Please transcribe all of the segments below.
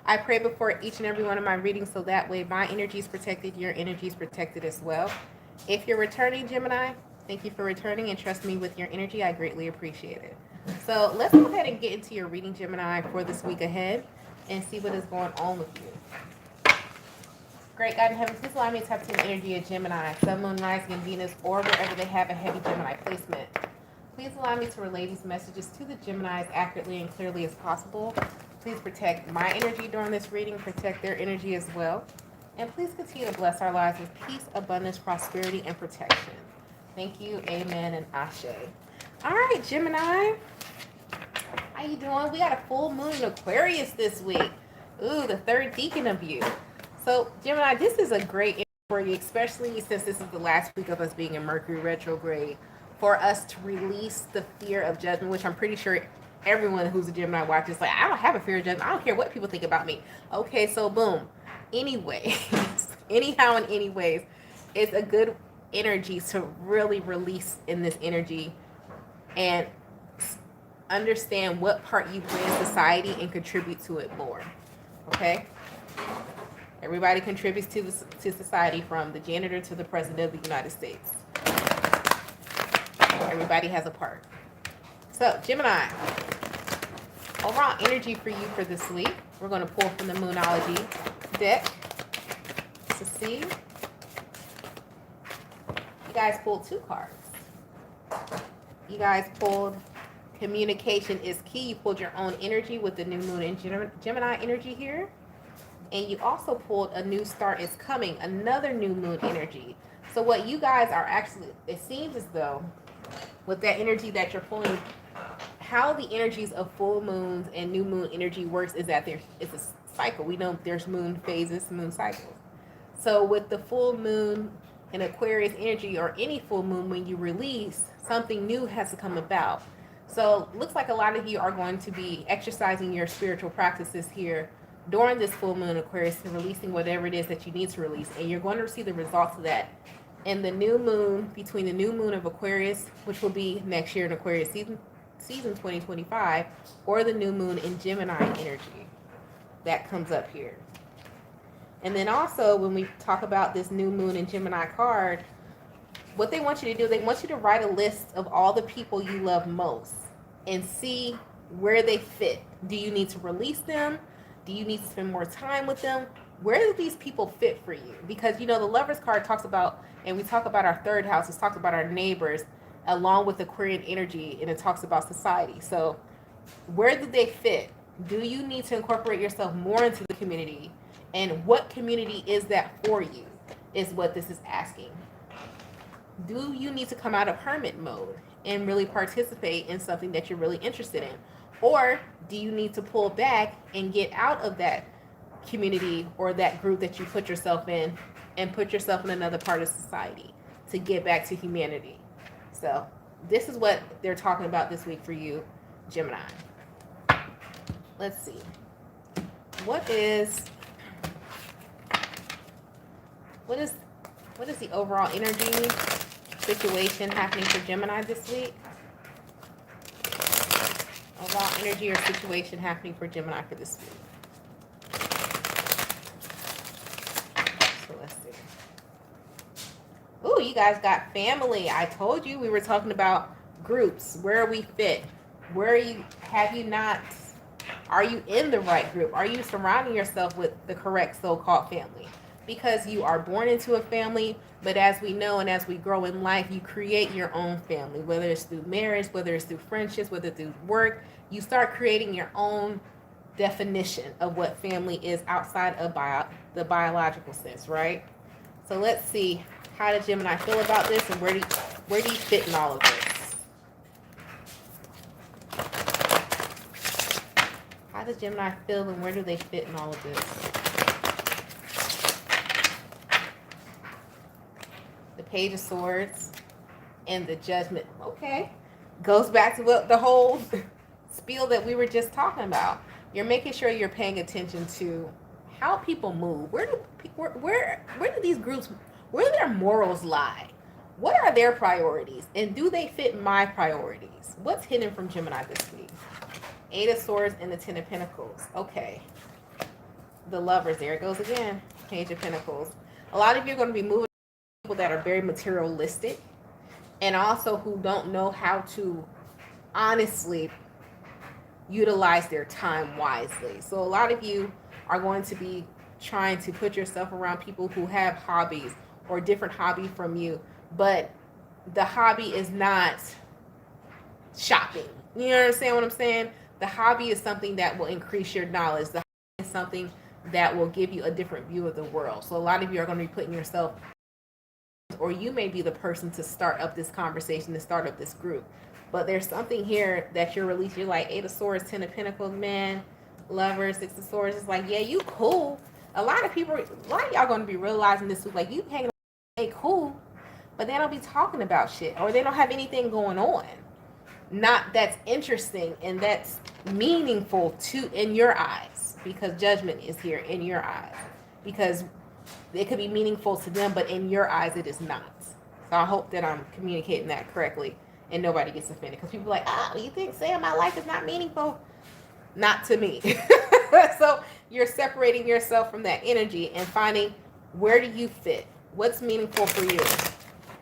I pray before each and every one of my readings so that way my energy is protected, your energy is protected as well. If you're returning, Gemini, thank you for returning and trust me with your energy. I greatly appreciate it. So let's go ahead and get into your reading, Gemini, for this week ahead and see what is going on with you. Great God in heaven, please allow me to tap into the energy of Gemini, Sun, Moon, Rising, and Venus, or wherever they have a heavy Gemini placement. Please allow me to relay these messages to the Geminis accurately and clearly as possible. Please protect my energy during this reading, protect their energy as well. And please continue to bless our lives with peace, abundance, prosperity, and protection. Thank you, amen, and ashe. All right, Gemini. How you doing? We got a full moon in Aquarius this week. Ooh, the third deacon of you. So, Gemini, this is a great for you, especially since this is the last week of us being in Mercury retrograde, for us to release the fear of judgment, which I'm pretty sure everyone who's a Gemini watches like, I don't have a fear of judgment. I don't care what people think about me. Okay, so boom. Anyway, anyhow and anyways, it's a good energy to really release in this energy and understand what part you play in society and contribute to it more. Okay? Everybody contributes to society, from the janitor to the president of the United States. Everybody has a part. So, Gemini, overall energy for you for this week. We're going to pull from the Moonology deck to see. You guys pulled 2 cards. You guys pulled communication is key. You pulled your own energy with the new moon and Gemini energy here. And you also pulled a new start is coming, another new moon energy. So what you guys are actually, it seems as though with that energy that you're pulling, how the energies of full moons and new moon energy works is that it's a cycle. We know there's moon phases, moon cycles. So with the full moon and Aquarius energy, or any full moon, when you release, something new has to come about. So looks like a lot of you are going to be exercising your spiritual practices here during this full moon Aquarius and releasing whatever it is that you need to release. And you're going to see the results of that in the new moon, between the new moon of Aquarius, which will be next year in Aquarius season 2025, or the new moon in Gemini energy that comes up here. And then also when we talk about this new moon in Gemini card, what they want you to do, they want you to write a list of all the people you love most and see where they fit. Do you need to release them? Do you need to spend more time with them? Where do these people fit for you? Because, you know, the Lovers card talks about, and we talk about our third house, it talks about our neighbors along with Aquarian energy, and it talks about society. So where do they fit? Do you need to incorporate yourself more into the community? And what community is that for you is what this is asking. Do you need to come out of hermit mode and really participate in something that you're really interested in? Or do you need to pull back and get out of that community or that group that you put yourself in and put yourself in another part of society to get back to humanity? So this is what they're talking about this week for you, Gemini. Let's see. What is the overall energy situation happening for Gemini this week? Overall energy or situation happening for Gemini for this week. So let's see. Ooh, you guys got family. I told you we were talking about groups, where we fit. Where are you in the right group? Are you surrounding yourself with the correct so-called family? Because you are born into a family, but as we know and as we grow in life, you create your own family, whether it's through marriage, whether it's through friendships, whether it's through work. You start creating your own definition of what family is outside of the biological sense, right? So let's see, how does Gemini feel about this, and where do you fit in all of this? How does Gemini feel, and where do they fit in all of this? The Page of Swords and the Judgment. Okay. Goes back to what the whole spiel that we were just talking about. You're making sure you're paying attention to how people move. Where do these groups, where do their morals lie? What are their priorities? And do they fit my priorities? What's hidden from Gemini this week? 8 of Swords and the 10 of Pentacles. Okay. the Lovers. There it goes again. Page of Pentacles. A lot of you are going to be moving people that are very materialistic and also who don't know how to honestly utilize their time wisely. So a lot of you are going to be trying to put yourself around people who have hobbies or different hobby from you, but the hobby is not shopping. You understand what I'm saying? The hobby is something that will increase your knowledge. The hobby is something that will give you a different view of the world. So a lot of you are going to be putting yourself, or you may be the person to start up this conversation, to start up this group. But there's something here that you're releasing. You're like 8 of Swords, 10 of Pentacles, man, Lover, 6 of Swords. It's like, yeah, you cool. A lot of y'all going to be realizing this week, like, you hanging out, hey, cool, but they don't be talking about shit, or they don't have anything going on. Not that's interesting and that's meaningful in your eyes, because judgment is here in your eyes, because it could be meaningful to them, but in your eyes it is not. So I hope that I'm communicating that correctly and nobody gets offended, because people are like, oh, you think saying my life is not meaningful? Not to me. So you're separating yourself from that energy and finding, where do you fit? What's meaningful for you?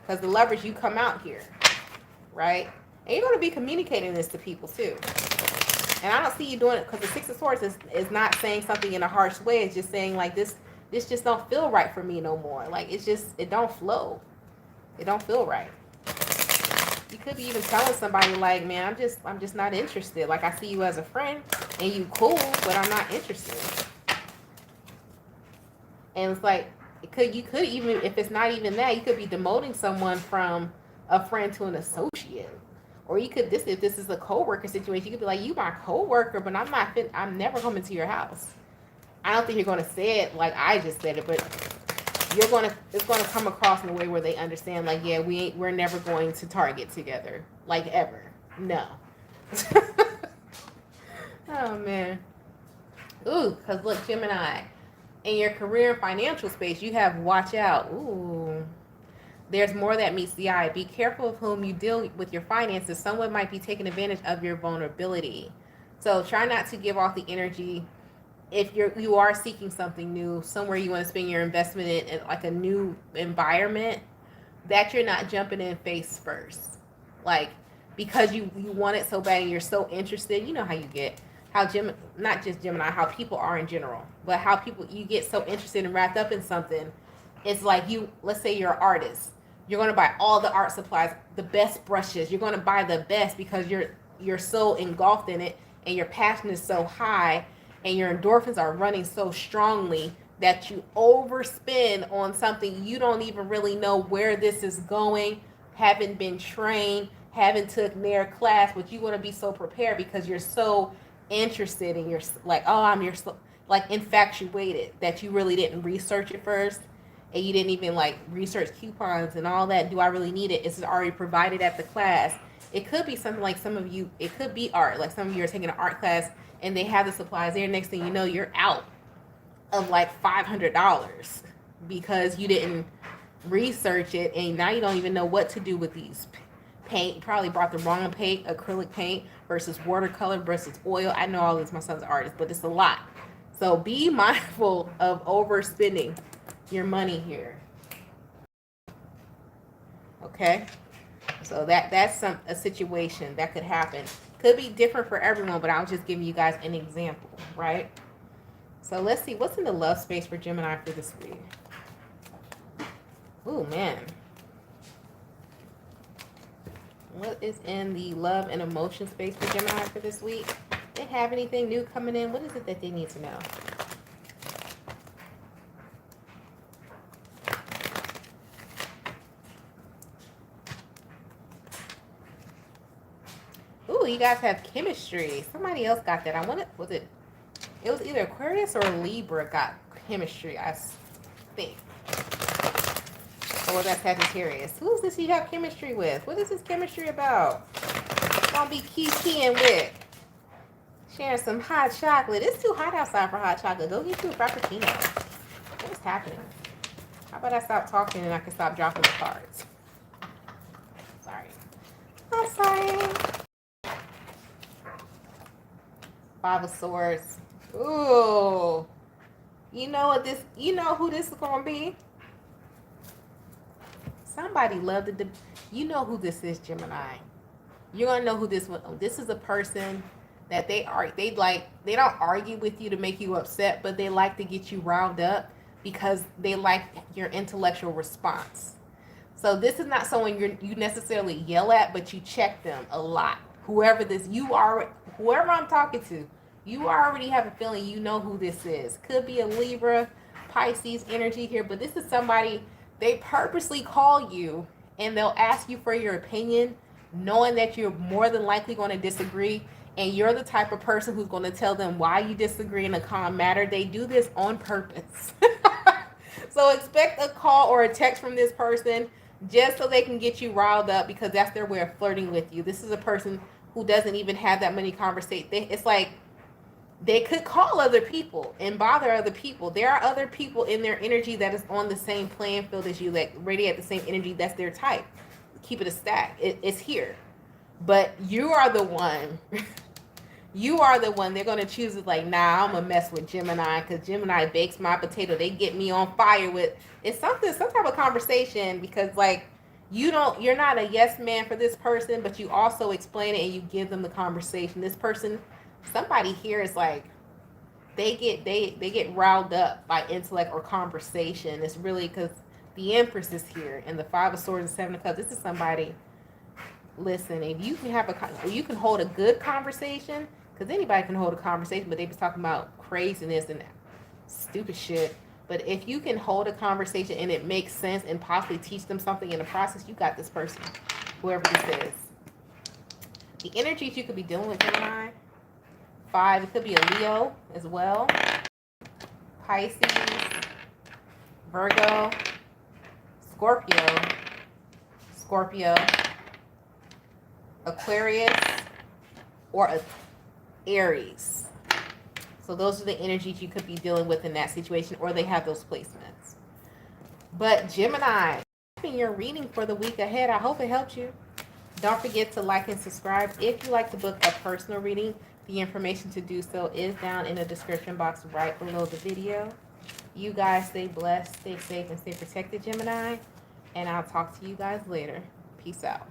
Because the Lovers, you come out here, right? And you're going to be communicating this to people too. And I don't see you doing it, because the 6 of Swords is not saying something in a harsh way. It's just saying, like, this just don't feel right for me no more. Like, it don't flow. It don't feel right. You could be even telling somebody, like, man, I'm just not interested. Like, I see you as a friend and you cool, but I'm not interested. And it's like, you could even, if it's not even that, you could be demoting someone from a friend to an associate. Or you could, if this is a co-worker situation, you could be like, you my co-worker, but I'm never coming to your house. I don't think you're going to say it like I just said it, but it's going to come across in a way where they understand, like, yeah, we're never going to Target together, like, ever. No. Oh, man. Ooh, because look, Gemini, in your career and financial space, you have watch out. Ooh. There's more that meets the eye. Be careful of whom you deal with your finances. Someone might be taking advantage of your vulnerability. So try not to give off the energy. If you are seeking something new, somewhere you want to spend your investment in like a new environment, that you're not jumping in face first. Like, because you want it so bad and you're so interested. You know how you get. Not just Gemini, how people are in general, but how you get so interested and wrapped up in something. It's like, let's say you're an artist. You're going to buy all the art supplies, the best brushes. You're going to buy the best because you're so engulfed in it and your passion is so high and your endorphins are running so strongly that you overspend on something you don't even really know where this is going, haven't been trained, haven't took their class, but you want to be so prepared because you're so interested and you're like, you're so, like, infatuated that you really didn't research it first. And you didn't even like research coupons and all that. Do I really need it? Is it already provided at the class? It could be something like it could be art. Like some of you are taking an art class and they have the supplies there. Next thing you know, you're out of like $500 because you didn't research it. And now you don't even know what to do with these paint. You probably bought the wrong paint, acrylic paint versus watercolor versus oil. I know all this, my son's an artist, but it's a lot. So be mindful of overspending your money here. Okay, so that's a situation that could happen. Could be different for everyone, but I'll just give you guys an example, right? So let's see what's in the love space for Gemini for this week. Oh man, what is in the love and emotion space for Gemini for this week? They have anything new coming in? What is it that they need to know? Ooh, you guys have chemistry. Somebody else got that. It was either Aquarius or Libra got chemistry, I think. Or was that Sagittarius? Who is this you have chemistry with? What is this chemistry about? Don't be keying with. Sharing some hot chocolate. It's too hot outside for hot chocolate. Go get you a frappuccino. What is happening? How about I stop talking and I can stop dropping the cards? Sorry. I'm sorry. 5 of Swords. Ooh. You know what this, you know who this is going to be? Somebody loved it. You know who this is, Gemini. You're going to know who this one. This is a person that they don't argue with you to make you upset, but they like to get you riled up because they like your intellectual response. So this is not someone you necessarily yell at, but you check them a lot. Whoever I'm talking to, you already have a feeling you know who this is. Could be a Libra, Pisces energy here, but this is somebody, they purposely call you and they'll ask you for your opinion, knowing that you're more than likely going to disagree. And you're the type of person who's going to tell them why you disagree in a calm manner. They do this on purpose. So expect a call or a text from this person just so they can get you riled up, because that's their way of flirting with you. This is a person who doesn't even have that many conversations. It's like they could call other people and bother other people. There are other people in their energy that is on the same playing field as you, that radiate the same energy. That's their type. Keep it a stack. It's here. But you are the one. You are the one they're going to choose. Is like, nah, I'm going to mess with Gemini because Gemini bakes my potato. They get me on fire with, it's some type of conversation, because like, you're not a yes man for this person, but you also explain it and you give them the conversation. This person, somebody here is like, they get riled up by intellect or conversation. It's really because the Empress is here and the Five of Swords and Seven of Cups. This is somebody, listen, if you can hold a good conversation, because anybody can hold a conversation, but they be talking about craziness and stupid shit. But if you can hold a conversation and it makes sense and possibly teach them something in the process, you got this person, whoever this is. The energies you could be dealing with, Gemini. 5, it could be a Leo as well. Pisces, Virgo, Scorpio, Aquarius, or Aries. So those are the energies you could be dealing with in that situation, or they have those placements. But Gemini, in your reading for the week ahead, I hope it helped you. Don't forget to like and subscribe. If you like to book a personal reading, the information to do so is down in the description box right below the video. You guys stay blessed, stay safe, and stay protected, Gemini. And I'll talk to you guys later. Peace out.